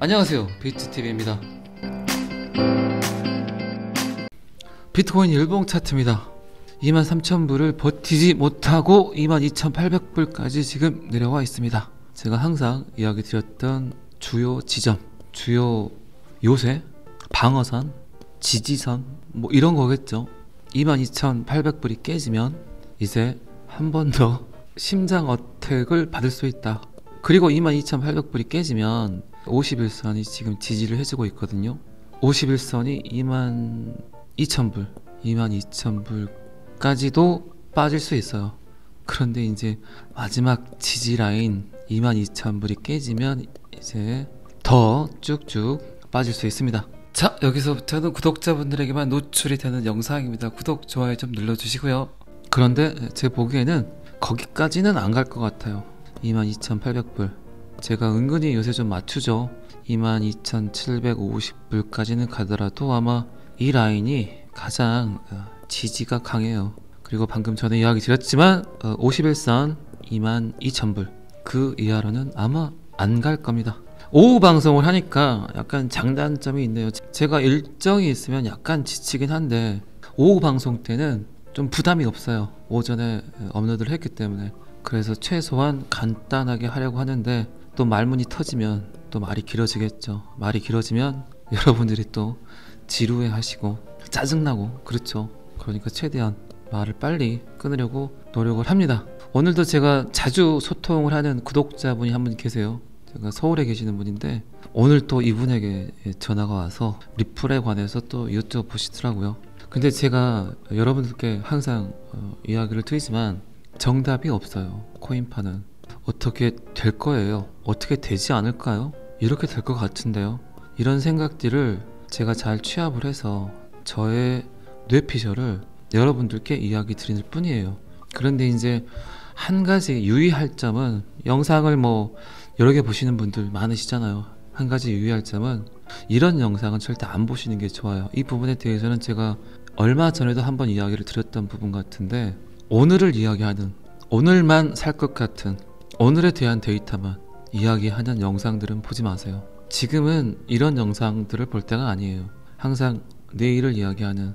안녕하세요, 비트TV입니다. 비트코인 일봉 차트입니다. 23,000불을 버티지 못하고 22,800불까지 지금 내려와 있습니다. 제가 항상 이야기 드렸던 주요 지점, 주요 요새, 방어선, 지지선 뭐 이런 거겠죠. 22,800불이 깨지면 이제 한 번 더 심장 어택을 받을 수 있다. 그리고 22,800불이 깨지면 51선이 지금 지지를 해주고 있거든요. 51선이 22,000불, 22,000불까지도 빠질 수 있어요. 그런데 이제 마지막 지지 라인 22,000불이 깨지면 이제 더 쭉쭉 빠질 수 있습니다. 자, 여기서부터는 구독자분들에게만 노출이 되는 영상입니다. 구독, 좋아요 좀 눌러주시고요. 그런데 제 보기에는 거기까지는 안 갈 것 같아요. 22,800불 제가 은근히 요새 좀 맞추죠. 22,750불까지는 가더라도 아마 이 라인이 가장 지지가 강해요. 그리고 방금 전에 이야기 드렸지만 51선 22,000불 그 이하로는 아마 안 갈 겁니다. 오후 방송을 하니까 약간 장단점이 있네요. 제가 일정이 있으면 약간 지치긴 한데 오후 방송 때는 좀 부담이 없어요. 오전에 업로드를 했기 때문에. 그래서 최소한 간단하게 하려고 하는데 또 말문이 터지면 또 말이 길어지겠죠. 말이 길어지면 여러분들이 또 지루해 하시고 짜증나고 그렇죠. 그러니까 최대한 말을 빨리 끊으려고 노력을 합니다. 오늘도 제가 자주 소통을 하는 구독자분이 한 분 계세요. 제가 서울에 계시는 분인데 오늘 또 이분에게 전화가 와서 리플에 관해서 또 유튜브 보시더라고요. 근데 제가 여러분들께 항상 이야기를 드리지만 정답이 없어요. 코인파는 어떻게 될 거예요? 어떻게 되지 않을까요? 이렇게 될 것 같은데요. 이런 생각들을 제가 잘 취합을 해서 저의 뇌피셜을 여러분들께 이야기 드릴 뿐이에요. 그런데 이제 한 가지 유의할 점은 영상을 뭐 여러 개 보시는 분들 많으시잖아요. 한 가지 유의할 점은 이런 영상은 절대 안 보시는 게 좋아요. 이 부분에 대해서는 제가 얼마 전에도 한번 이야기를 드렸던 부분 같은데 오늘을 이야기하는, 오늘만 살 것 같은, 오늘에 대한 데이터만 이야기하는 영상들은 보지 마세요. 지금은 이런 영상들을 볼 때가 아니에요. 항상 내일을 이야기하는,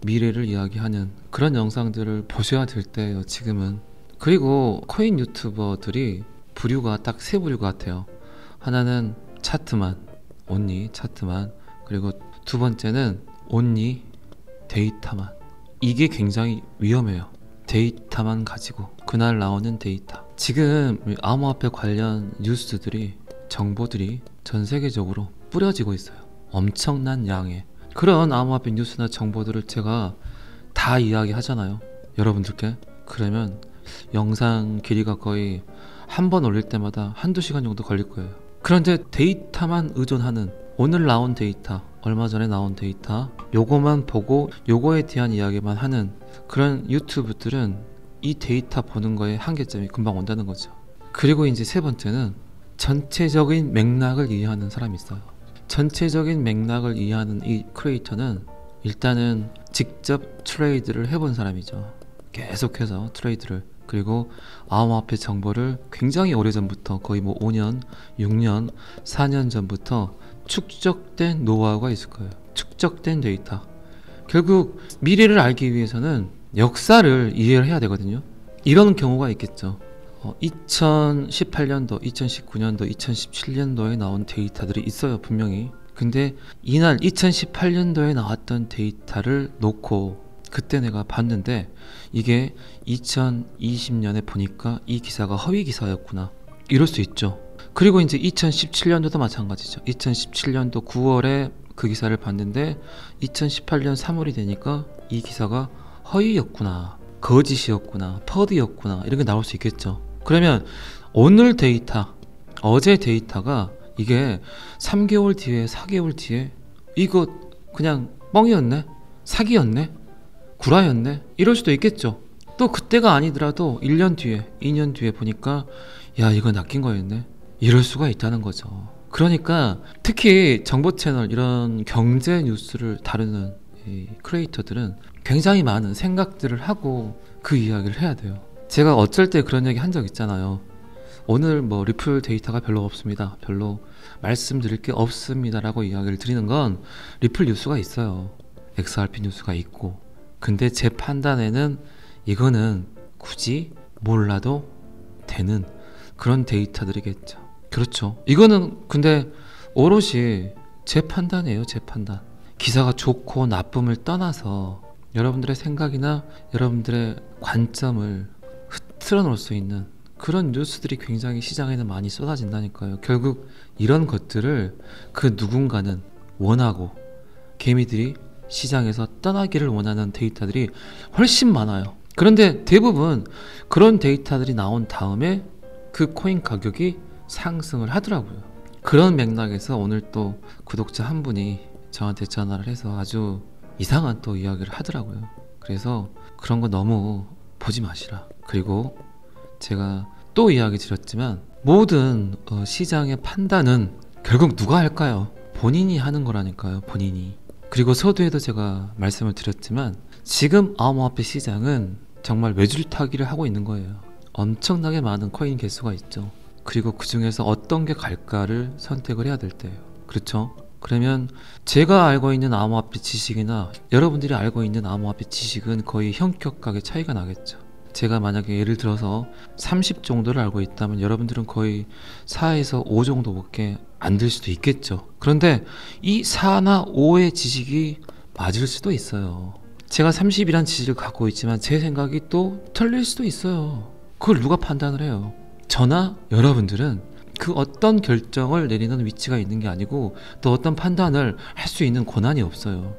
미래를 이야기하는 그런 영상들을 보셔야 될 때예요. 지금은. 그리고 코인 유튜버들이 부류가 딱 세 부류 같아요. 하나는 차트만, 온리 차트만, 그리고 두 번째는 온리 데이터만. 이게 굉장히 위험해요. 데이터만 가지고, 그날 나오는 데이터. 지금 암호화폐 관련 뉴스들이, 정보들이 전 세계적으로 뿌려지고 있어요. 엄청난 양의 그런 암호화폐 뉴스나 정보들을 제가 다 이야기하잖아요, 여러분들께. 그러면 영상 길이가 거의 한 번 올릴 때마다 한두 시간 정도 걸릴 거예요. 그런데 데이터만 의존하는, 오늘 나온 데이터, 얼마 전에 나온 데이터, 요거만 보고 요거에 대한 이야기만 하는 그런 유튜브들은 이 데이터 보는 거에 한계점이 금방 온다는 거죠. 그리고 이제 세 번째는 전체적인 맥락을 이해하는 사람이 있어요. 전체적인 맥락을 이해하는 이 크리에이터는 일단은 직접 트레이드를 해본 사람이죠. 계속해서 트레이드를, 그리고 암호화폐 정보를 굉장히 오래전부터, 거의 뭐 5년, 6년, 4년 전부터 축적된 노하우가 있을 거예요. 축적된 데이터. 결국 미래를 알기 위해서는 역사를 이해를 해야 되거든요. 이런 경우가 있겠죠. 2018년도, 2019년도, 2017년도에 나온 데이터들이 있어요, 분명히. 근데 이날 2018년도에 나왔던 데이터를 놓고 그때 내가 봤는데 이게 2020년에 보니까 이 기사가 허위 기사였구나, 이럴 수 있죠. 그리고 이제 2017년도도 마찬가지죠. 2017년도 9월에 그 기사를 봤는데 2018년 3월이 되니까 이 기사가 허위였구나, 거짓이었구나, 퍼드였구나, 이런 게 나올 수 있겠죠. 그러면 오늘 데이터, 어제 데이터가 이게 3개월 뒤에, 4개월 뒤에 이거 그냥 뻥이었네, 사기였네, 구라였네, 이럴 수도 있겠죠. 또 그때가 아니더라도 1년 뒤에, 2년 뒤에 보니까 야, 이거 낚인 거였네, 이럴 수가 있다는 거죠. 그러니까 특히 정보 채널, 이런 경제 뉴스를 다루는 이 크리에이터들은 굉장히 많은 생각들을 하고 그 이야기를 해야 돼요. 제가 어쩔 때 그런 얘기 한 적 있잖아요. 오늘 뭐 리플 데이터가 별로 없습니다. 별로 말씀드릴 게 없습니다라고 이야기를 드리는 건 리플 뉴스가 있어요. XRP 뉴스가 있고. 근데 제 판단에는 이거는 굳이 몰라도 되는 그런 데이터들이겠죠. 그렇죠. 이거는 근데 오롯이 제 판단이에요. 제 판단. 기사가 좋고 나쁨을 떠나서 여러분들의 생각이나 여러분들의 관점을 흐트러 놓을 수 있는 그런 뉴스들이 굉장히 시장에는 많이 쏟아진다니까요. 결국 이런 것들을 그 누군가는 원하고 개미들이 시장에서 떠나기를 원하는 데이터들이 훨씬 많아요. 그런데 대부분 그런 데이터들이 나온 다음에 그 코인 가격이 상승을 하더라고요. 그런 맥락에서 오늘 또 구독자 한 분이 저한테 전화를 해서 아주 이상한 또 이야기를 하더라고요. 그래서 그런 거 너무 보지 마시라. 그리고 제가 또 이야기 드렸지만 모든 시장의 판단은 결국 누가 할까요? 본인이 하는 거라니까요. 본인이. 그리고 서두에도 제가 말씀을 드렸지만 지금 암호화폐 시장은 정말 외줄타기를 하고 있는 거예요. 엄청나게 많은 코인 개수가 있죠. 그리고 그 중에서 어떤 게 갈까를 선택을 해야 될 때예요. 그렇죠? 그러면 제가 알고 있는 암호화폐 지식이나 여러분들이 알고 있는 암호화폐 지식은 거의 현격하게 차이가 나겠죠. 제가 만약에 예를 들어서 30 정도를 알고 있다면 여러분들은 거의 4에서 5 정도밖에 안 될 수도 있겠죠. 그런데 이 4나 5의 지식이 맞을 수도 있어요. 제가 30이란 지식을 갖고 있지만 제 생각이 또 틀릴 수도 있어요. 그걸 누가 판단을 해요? 저나 여러분들은 그 어떤 결정을 내리는 위치가 있는 게 아니고 또 어떤 판단을 할 수 있는 권한이 없어요.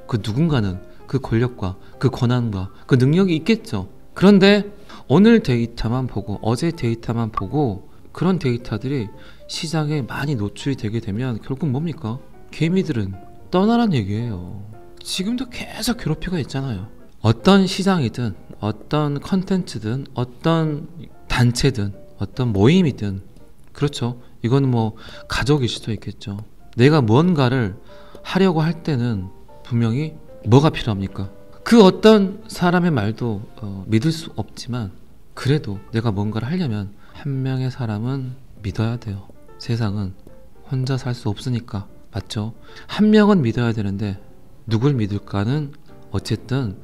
그 누군가는 그 권력과 그 권한과 그 능력이 있겠죠. 그런데 오늘 데이터만 보고 어제 데이터만 보고 그런 데이터들이 시장에 많이 노출이 되게 되면 결국 뭡니까? 개미들은 떠나란 얘기예요. 지금도 계속 괴롭히고 있잖아요. 어떤 시장이든 어떤 컨텐츠든 어떤 단체든 어떤 모임이든 그렇죠. 이거는 뭐 가족일 수도 있겠죠. 내가 무언가를 하려고 할 때는 분명히 뭐가 필요합니까? 그 어떤 사람의 말도 믿을 수 없지만 그래도 내가 뭔가를 하려면 한 명의 사람은 믿어야 돼요. 세상은 혼자 살 수 없으니까. 맞죠? 한 명은 믿어야 되는데 누굴 믿을까는 어쨌든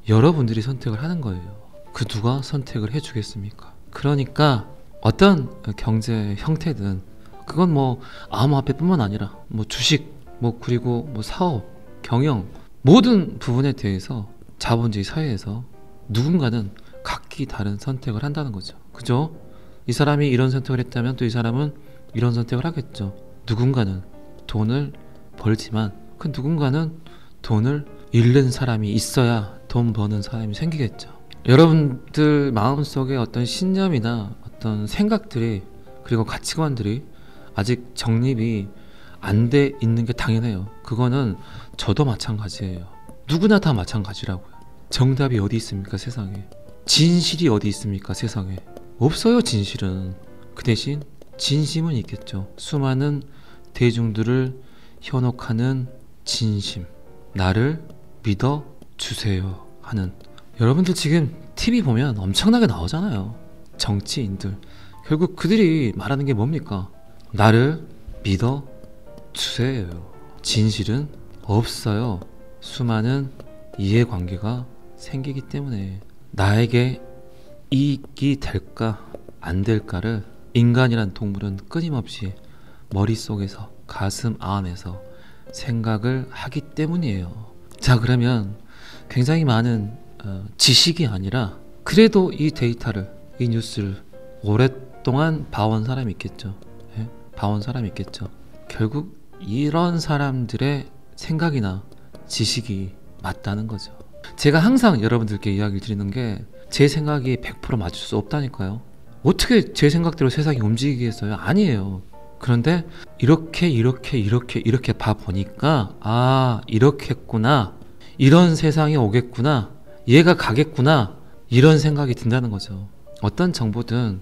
여러분들이 선택을 하는 거예요. 그 누가 선택을 해주겠습니까? 그러니까 어떤 경제 형태든 그건 뭐 암호화폐뿐만 아니라 뭐 주식 뭐 그리고 뭐 사업 경영 모든 부분에 대해서 자본주의 사회에서 누군가는 각기 다른 선택을 한다는 거죠. 그죠? 이 사람이 이런 선택을 했다면 또 이 사람은 이런 선택을 하겠죠. 누군가는 돈을 벌지만 그 누군가는 돈을 잃는 사람이 있어야 돈 버는 사람이 생기겠죠. 여러분들 마음속에 어떤 신념이나 어떤 생각들이 그리고 가치관들이 아직 정립이 안 돼 있는 게 당연해요. 그거는 저도 마찬가지예요. 누구나 다 마찬가지라고요. 정답이 어디 있습니까 세상에? 진실이 어디 있습니까 세상에? 없어요 진실은. 그 대신 진심은 있겠죠. 수많은 대중들을 현혹하는 진심. 나를 믿어주세요 하는. 여러분들 지금 TV 보면 엄청나게 나오잖아요. 정치인들. 결국 그들이 말하는 게 뭡니까? 나를 믿어주세요. 진실은 없어요. 수많은 이해관계가 생기기 때문에 나에게 이익이 될까 안 될까를 인간이란 동물은 끊임없이 머릿속에서 가슴 안에서 생각을 하기 때문이에요. 자 그러면 굉장히 많은 지식이 아니라 그래도 이 데이터를 이 뉴스를 오랫동안 봐온 사람이 있겠죠. 예? 봐온 사람이 있겠죠. 결국 이런 사람들의 생각이나 지식이 맞다는 거죠. 제가 항상 여러분들께 이야기를 드리는 게 제 생각이 100% 맞을 수 없다니까요. 어떻게 제 생각대로 세상이 움직이겠어요? 아니에요. 그런데 이렇게 봐보니까 아 이렇겠구나, 이런 세상이 오겠구나, 얘가 가겠구나, 이런 생각이 든다는 거죠. 어떤 정보든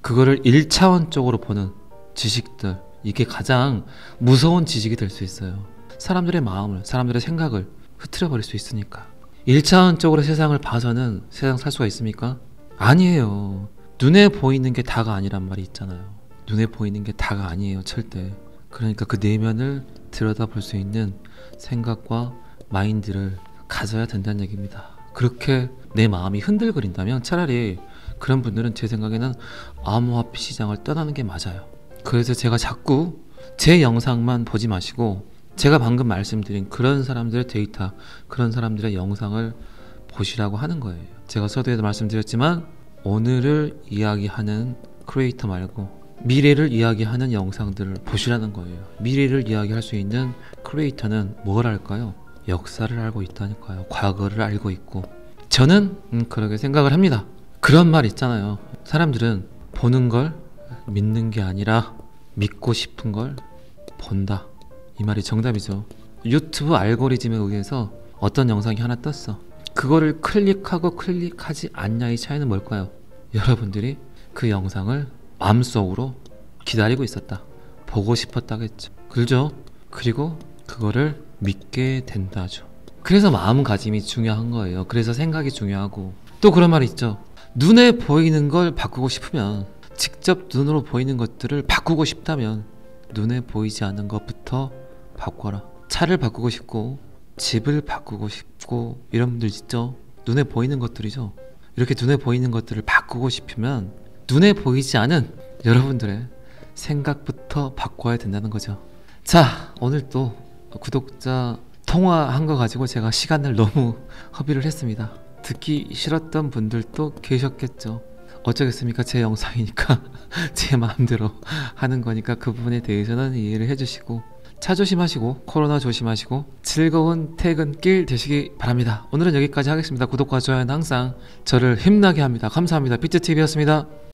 그거를 1차원적으로 보는 지식들, 이게 가장 무서운 지식이 될 수 있어요. 사람들의 마음을, 사람들의 생각을 흐트려버릴 수 있으니까. 1차원적으로 세상을 봐서는 세상 살 수가 있습니까? 아니에요. 눈에 보이는 게 다가 아니란 말이 있잖아요. 눈에 보이는 게 다가 아니에요, 절대. 그러니까 그 내면을 들여다볼 수 있는 생각과 마인드를 가져야 된다는 얘기입니다. 그렇게 내 마음이 흔들거린다면 차라리 그런 분들은 제 생각에는 암호화폐 시장을 떠나는 게 맞아요. 그래서 제가 자꾸 제 영상만 보지 마시고 제가 방금 말씀드린 그런 사람들의 데이터, 그런 사람들의 영상을 보시라고 하는 거예요. 제가 서두에도 말씀드렸지만 오늘을 이야기하는 크리에이터 말고 미래를 이야기하는 영상들을 보시라는 거예요. 미래를 이야기할 수 있는 크리에이터는 뭘 할까요? 역사를 알고 있다니까요. 과거를 알고 있고. 저는 그렇게 생각을 합니다. 그런 말 있잖아요. 사람들은 보는 걸 믿는 게 아니라 믿고 싶은 걸 본다. 이 말이 정답이죠. 유튜브 알고리즘에 의해서 어떤 영상이 하나 떴어. 그거를 클릭하고 클릭하지 않냐의 차이는 뭘까요? 여러분들이 그 영상을 마음속으로 기다리고 있었다. 보고 싶었다겠죠. 그죠? 그리고 그거를 믿게 된다죠. 그래서 마음가짐이 중요한 거예요. 그래서 생각이 중요하고 또 그런 말이 있죠. 눈에 보이는 걸 바꾸고 싶으면 직접 눈으로 보이는 것들을 바꾸고 싶다면 눈에 보이지 않는 것부터 바꿔라. 차를 바꾸고 싶고 집을 바꾸고 싶고 이런 분들 있죠. 눈에 보이는 것들이죠. 이렇게 눈에 보이는 것들을 바꾸고 싶으면 눈에 보이지 않은 여러분들의 생각부터 바꿔야 된다는 거죠. 자, 오늘 또 구독자 통화한 거 가지고 제가 시간을 너무 허비를 했습니다. 듣기 싫었던 분들도 계셨겠죠. 어쩌겠습니까? 제 영상이니까 제 마음대로 하는 거니까 그 부분에 대해서는 이해를 해주시고 차 조심하시고 코로나 조심하시고 즐거운 퇴근길 되시기 바랍니다. 오늘은 여기까지 하겠습니다. 구독과 좋아요는 항상 저를 힘나게 합니다. 감사합니다. 비트TV였습니다.